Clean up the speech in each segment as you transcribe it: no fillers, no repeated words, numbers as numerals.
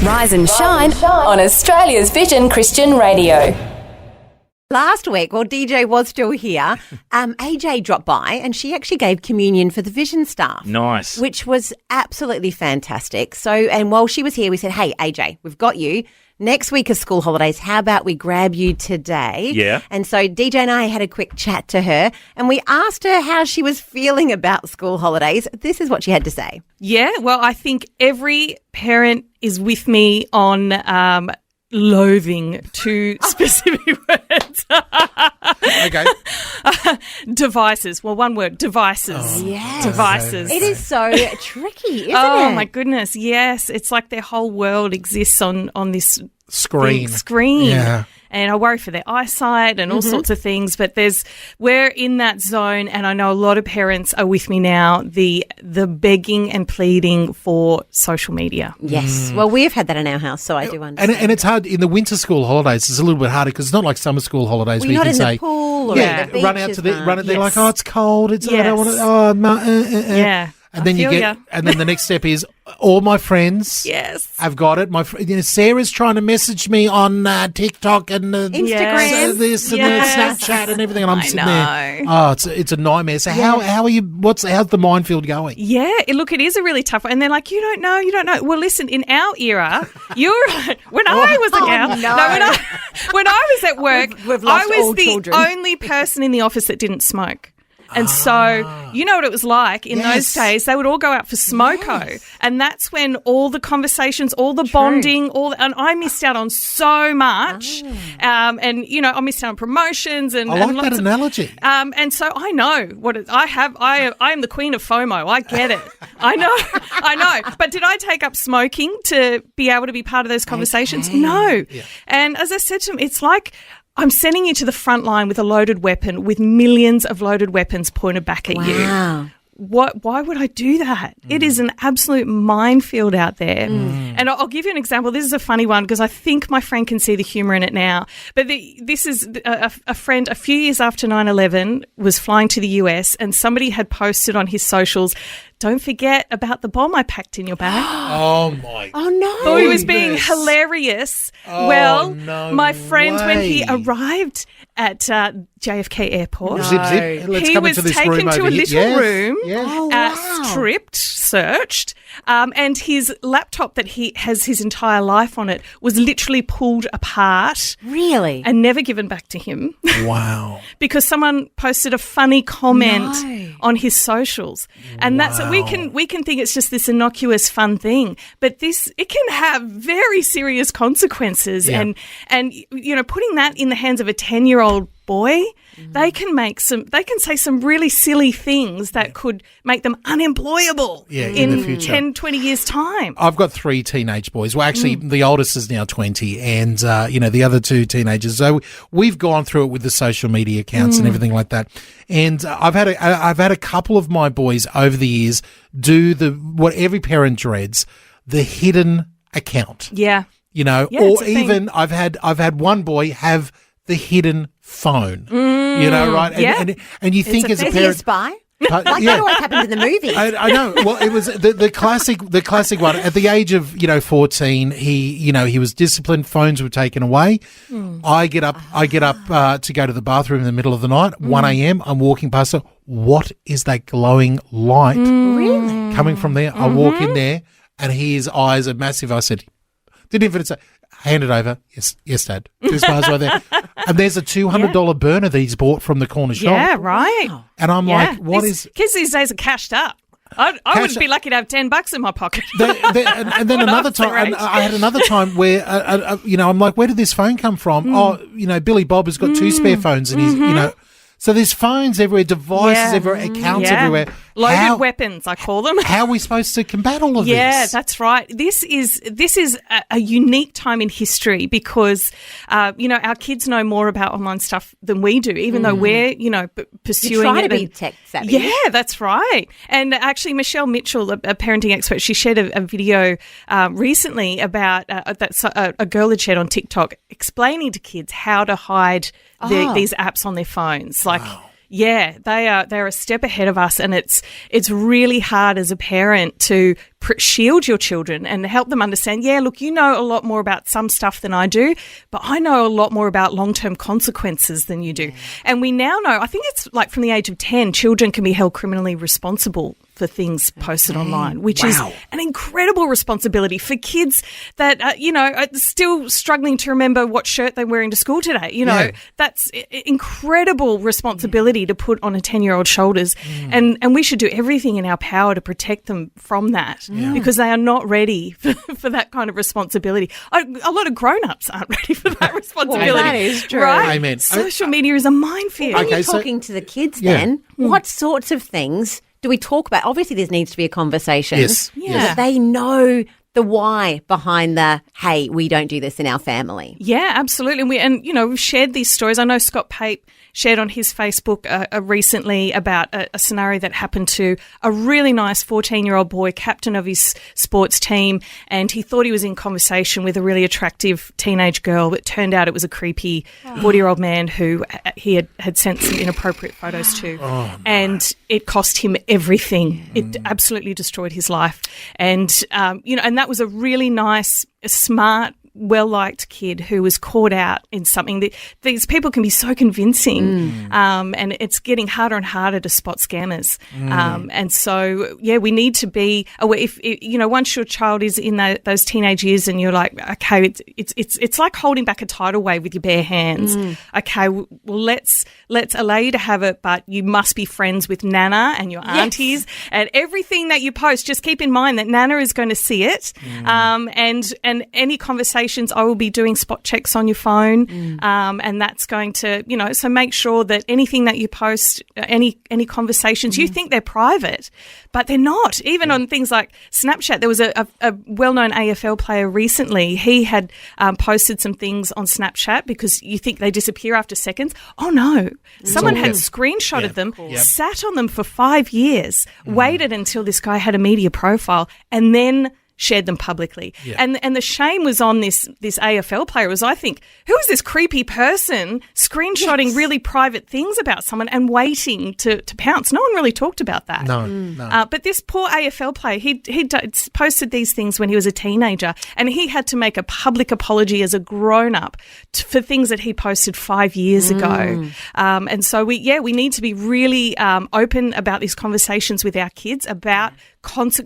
Rise and shine on Australia's Vision Christian Radio. Last week, while DJ was still here, AJ dropped by and she actually gave communion for the Vision staff. Nice. Which was absolutely fantastic. So, and while she was here, we said, hey, AJ, we've got you. Next week is school holidays. How about we grab you today? Yeah. And so DJ and I had a quick chat to her and we asked her how she was feeling about school holidays. This is what she had to say. Yeah, well, I think every parent is with me on loathing two specific words. Okay. Devices. Well, one word, devices. Oh, yes. Devices. It is so tricky, isn't it? Oh, my goodness, yes. It's like their whole world exists on this Screen. big screen. Yeah. And I worry for their eyesight and all sorts of things. But we're in that zone, and I know a lot of parents are with me now, the begging and pleading for social media. Yes. Well, we've had that in our house, so I do understand. And it's hard in the winter school holidays. It's a little bit harder because it's not like summer school holidays Well, where you you're can not in say, the pool or yeah, the run out beaches, to the run. They're Yes. like, oh, it's cold. It's I don't want to. Yes. Oh, Yeah. And then I feel ya. and then the next step is all my friends. Yes. I've got it. Sarah's trying to message me on TikTok and Instagram. this and Yes. Snapchat and everything, and I'm sitting know. there. Oh, it's a nightmare. So how are you? How's the minefield going? Yeah, look, it is a really tough one. And they're like, you don't know. Well, listen, in our era, you're right. When I was a girl, when I was at work, We've I lost was all the children. only person in the office that didn't smoke. And so, you know what it was like in those days. They would all go out for smoko, and that's when all the conversations, all the bonding, and I missed out on so much. And I missed out on promotions and I like lots that analogy. and so I know what I have. I am the queen of FOMO. I get it. I know. But did I take up smoking to be able to be part of those conversations? Okay. No. Yeah. And as I said to him, it's like I'm sending you to the front line with a loaded weapon, with millions of loaded weapons pointed back at you. Why would I do that? It is an absolute minefield out there. And I'll give you an example. This is a funny one because I think my friend can see the humour in it now. But this is a friend a few years after 9/11 was flying to the US and somebody had posted on his socials, don't forget about the bomb I packed in your bag. Oh my! Oh, no. Thought he was being hilarious. Oh, My friend, when he way. arrived at JFK Airport, Zip, zip. Let's he come was into this taken room to over a here. little Yes, room, yes. Oh, wow. stripped, searched, and his laptop that he has his entire life on it was literally pulled apart Really? and never given back to him Wow. because someone posted a funny comment on his socials. And that's we can think it's just this innocuous fun thing, but it can have very serious consequences. Yeah. And putting that in the hands of a 10-year-old boy, they can say some really silly things that could make them unemployable in the future. 10, 20 years' time. I've got 3 teenage boys. Well, actually, the oldest is now 20, and the other 2 teenagers. So we've gone through it with the social media accounts and everything like that. And I've had a couple of my boys over the years do what every parent dreads, the hidden account. Yeah. Or it's a thing. even I've had one boy have the hidden phone. Right? And you think as a Is he a parent, spy? Like That always happens in the movies. I know. Well, it was the classic one. At the age of 14, he was disciplined. Phones were taken away. I get up to go to the bathroom in the middle of the night. 1 a.m. I'm walking past her. What is that glowing light Really? coming from there? I walk in there, and his eyes are massive. I said, didn't even say. Hand it over. Yes, Dad. 2 bars right there. And there's a $200 burner that he's bought from the corner shop. Yeah, right. And I'm like, what is... Kids these days are cashed up. I wouldn't be lucky to have $10 in my pocket. And then another time, I had another time where, I'm like, where did this phone come from? Oh, Billy Bob has got 2 spare phones and he's, so there's phones everywhere, devices everywhere, accounts everywhere. Loaded weapons, I call them. How are we supposed to combat all of this? Yeah, that's right. This is a unique time in history because, our kids know more about online stuff than we do, even though we're, pursuing You try it. to be tech savvy. Yeah, that's right. And actually, Michelle Mitchell, a parenting expert, she shared a video recently about a girl had shared on TikTok explaining to kids how to hide these apps on their phones. Like, yeah, they're a step ahead of us, and it's really hard as a parent to shield your children and help them understand, yeah, look, you know a lot more about some stuff than I do, but I know a lot more about long-term consequences than you do. And we now know, I think it's like from the age of 10, children can be held criminally responsible for things posted online, which is an incredible responsibility for kids that, are still struggling to remember what shirt they're wearing to school today. That's incredible responsibility to put on a 10-year-old shoulders. And we should do everything in our power to protect them from that because they are not ready for that kind of responsibility. A lot of grown-ups aren't ready for that responsibility. Well, that is true. Right? Amen. Social media is a minefield. When you're talking to the kids then, what sorts of things do we talk about? Obviously, there needs to be a conversation. Yes. But they know the why behind the, hey, we don't do this in our family. Yeah, absolutely. We've shared these stories. I know Scott Pape shared on his Facebook recently about a scenario that happened to a really nice 14-year-old boy, captain of his sports team, and he thought he was in conversation with a really attractive teenage girl, but it turned out it was a creepy 40-year-old man who he had sent some inappropriate photos to. And it cost him everything. It absolutely destroyed his life. And, and that was a really nice, smart, well-liked kid who was caught out in something that these people can be so convincing, and it's getting harder and harder to spot scammers. And so, we need to be aware. If once your child is in those teenage years, and you're like, okay, it's like holding back a tidal wave with your bare hands. Okay, well, let's allow you to have it, but you must be friends with Nana and your aunties, and everything that you post. Just keep in mind that Nana is going to see it, and any conversation. I will be doing spot checks on your phone, and that's going to, so make sure that anything that you post, any conversations, you think they're private, but they're not. Even on things like Snapchat, there was a well-known AFL player recently. He had posted some things on Snapchat because you think they disappear after seconds. Oh, no. Someone had screenshotted them, sat on them for 5 years, waited until this guy had a media profile, and then shared them publicly. And the shame was on this AFL player. Was, I think, who is this creepy person screenshotting really private things about someone and waiting to pounce? No one really talked about that. No. But this poor AFL player, he posted these things when he was a teenager, and he had to make a public apology as a grown-up for things that he posted 5 years ago. And so we need to be really open about these conversations with our kids about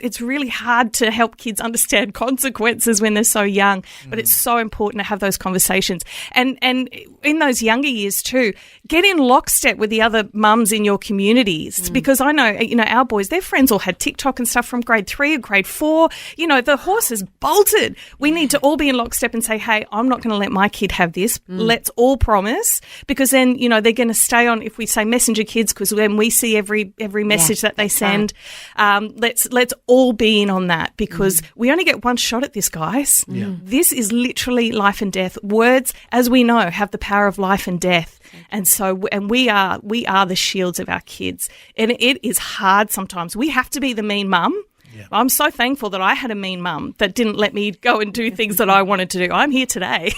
it's really hard to help kids understand consequences when they're so young, but it's so important to have those conversations. And in those younger years too, get in lockstep with the other mums in your communities, because I know, our boys, their friends all had TikTok and stuff from grade 3 or grade 4. The horse has bolted. We need to all be in lockstep and say, hey, I'm not going to let my kid have this. Let's all promise, because then, they're going to stay on, if we say messenger kids, because then we see every message that they send. Let's all be in on that, because we only get one shot at this, guys. This is literally life and death. Words, as we know, have the power of life and death. And so, and we are the shields of our kids. And it is hard sometimes. We have to be the mean mum. I'm so thankful that I had a mean mum that didn't let me go and do things that I wanted to do. I'm here today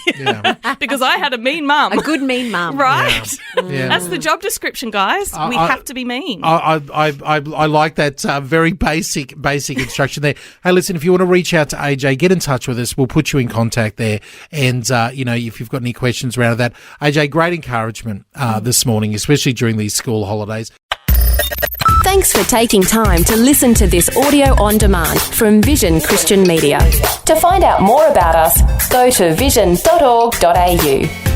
because I had a mean mum. A good mean mum. Right? That's the job description, guys. We have to be mean. I like that very basic instruction there. Hey, listen, if you want to reach out to AJ, get in touch with us. We'll put you in contact there. And, if you've got any questions around that. AJ, great encouragement this morning, especially during these school holidays. Thanks for taking time to listen to this audio on demand from Vision Christian Media. To find out more about us, go to vision.org.au.